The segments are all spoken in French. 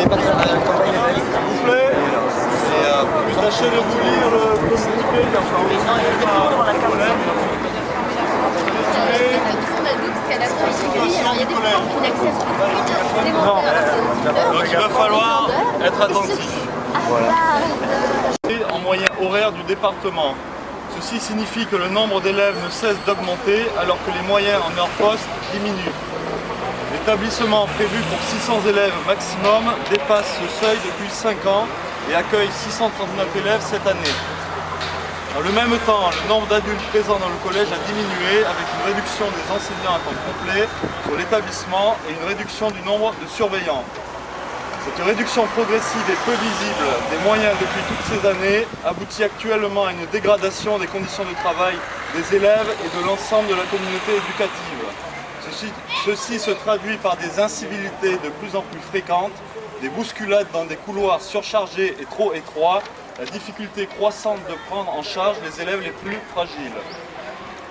vous plaît, tâchez de vous lire le communiqué, enfin, on a un problème. Donc il va falloir être attentif. En moyenne horaire du département. Ceci signifie que le nombre d'élèves ne cesse d'augmenter alors que les moyens en heure poste diminuent. L'établissement prévu pour 600 élèves maximum dépasse ce seuil depuis 5 ans et accueille 639 élèves cette année. Dans le même temps, le nombre d'adultes présents dans le collège a diminué avec une réduction des enseignants à temps complet sur l'établissement et une réduction du nombre de surveillants. Cette réduction progressive et peu visible des moyens depuis toutes ces années aboutit actuellement à une dégradation des conditions de travail des élèves et de l'ensemble de la communauté éducative. Ceci se traduit par des incivilités de plus en plus fréquentes, des bousculades dans des couloirs surchargés et trop étroits, la difficulté croissante de prendre en charge les élèves les plus fragiles.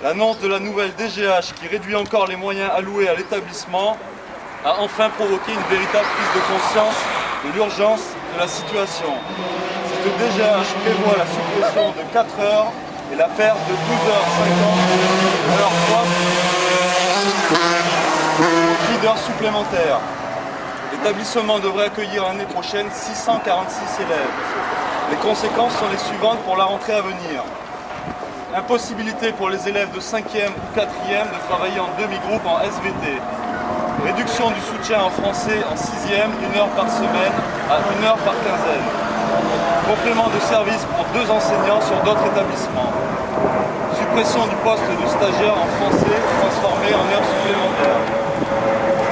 L'annonce de la nouvelle DGH qui réduit encore les moyens alloués à l'établissement a enfin provoqué une véritable prise de conscience de l'urgence de la situation. Cette DGH prévoit la suppression de 4 heures et la perte de 12h50 d'heures profit d'heures supplémentaires. L'établissement devrait accueillir l'année prochaine 646 élèves. Les conséquences sont les suivantes pour la rentrée à venir. Impossibilité pour les élèves de 5e ou 4e de travailler en demi-groupe en SVT. Réduction du soutien en français en 6e, 1 heure par semaine à 1 heure par quinzaine. Complément de service pour 2 enseignants sur d'autres établissements. Suppression du poste de stagiaire en français transformé en heures supplémentaires.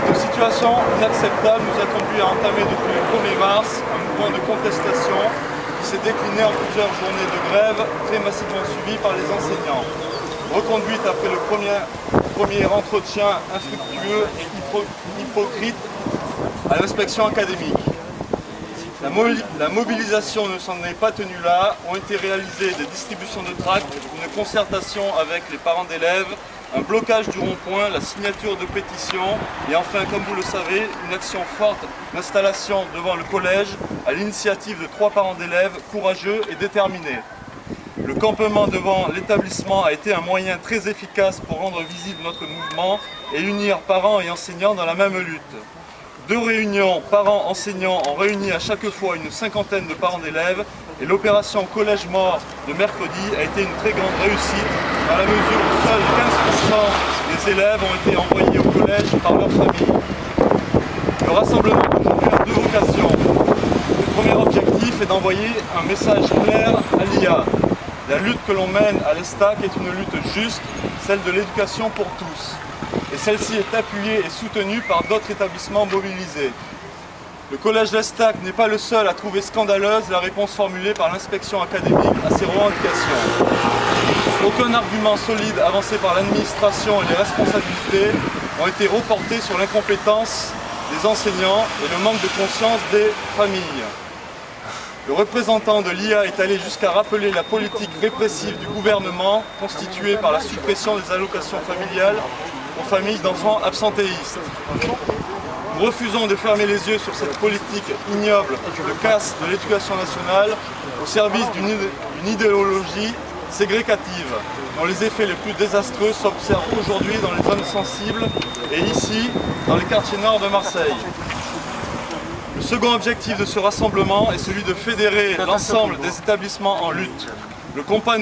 Cette situation inacceptable nous a conduit à entamer depuis le 1er mars un mouvement de contestation qui s'est décliné en plusieurs journées de grève très massivement suivies par les enseignants. Reconduite après le premier entretien infructueux et hypocrite à l'inspection académique. La mobilisation ne s'en est pas tenue là, ont été réalisées des distributions de tracts, une concertation avec les parents d'élèves, un blocage du rond-point, la signature de pétitions et enfin, comme vous le savez, une action forte d'installation devant le collège à l'initiative de 3 parents d'élèves courageux et déterminés. Le campement devant l'établissement a été un moyen très efficace pour rendre visible notre mouvement et unir parents et enseignants dans la même lutte. 2 réunions parents-enseignants ont réuni à chaque fois une 50aine de parents d'élèves et l'opération Collège Mort de mercredi a été une très grande réussite dans la mesure où seuls 15% des élèves ont été envoyés au collège par leur famille. Le rassemblement d'aujourd'hui a 2 vocations. Le premier objectif est d'envoyer un message clair à l'IA. La lutte que l'on mène à l'ESTAC est une lutte juste, celle de l'éducation pour tous. Et celle-ci est appuyée et soutenue par d'autres établissements mobilisés. Le collège l'ESTAC n'est pas le seul à trouver scandaleuse la réponse formulée par l'inspection académique à ces revendications. Aucun argument solide avancé par l'administration et les responsabilités ont été reportés sur l'incompétence des enseignants et le manque de conscience des familles. Le représentant de l'IA est allé jusqu'à rappeler la politique répressive du gouvernement constituée par la suppression des allocations familiales aux familles d'enfants absentéistes. Nous refusons de fermer les yeux sur cette politique ignoble de casse de l'éducation nationale au service d'une idéologie ségrégative, dont les effets les plus désastreux s'observent aujourd'hui dans les zones sensibles et ici, dans les quartiers nord de Marseille. Le second objectif de ce rassemblement est celui de fédérer l'ensemble des établissements en lutte. Le combat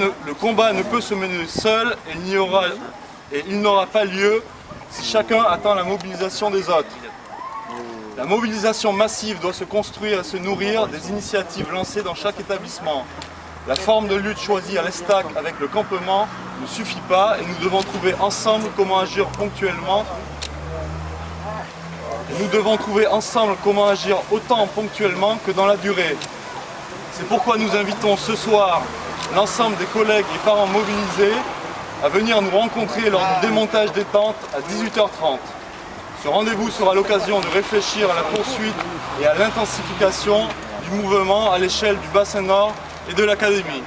ne peut se mener seul et il n'aura pas lieu si chacun attend la mobilisation des autres. La mobilisation massive doit se construire et se nourrir des initiatives lancées dans chaque établissement. La forme de lutte choisie à l'ESTAC avec le campement ne suffit pas et nous devons trouver ensemble comment agir ponctuellement. Nous devons trouver ensemble comment agir autant ponctuellement que dans la durée. C'est pourquoi nous invitons ce soir l'ensemble des collègues et parents mobilisés à venir nous rencontrer lors du démontage des tentes à 18h30. Ce rendez-vous sera l'occasion de réfléchir à la poursuite et à l'intensification du mouvement à l'échelle du bassin nord et de l'académie.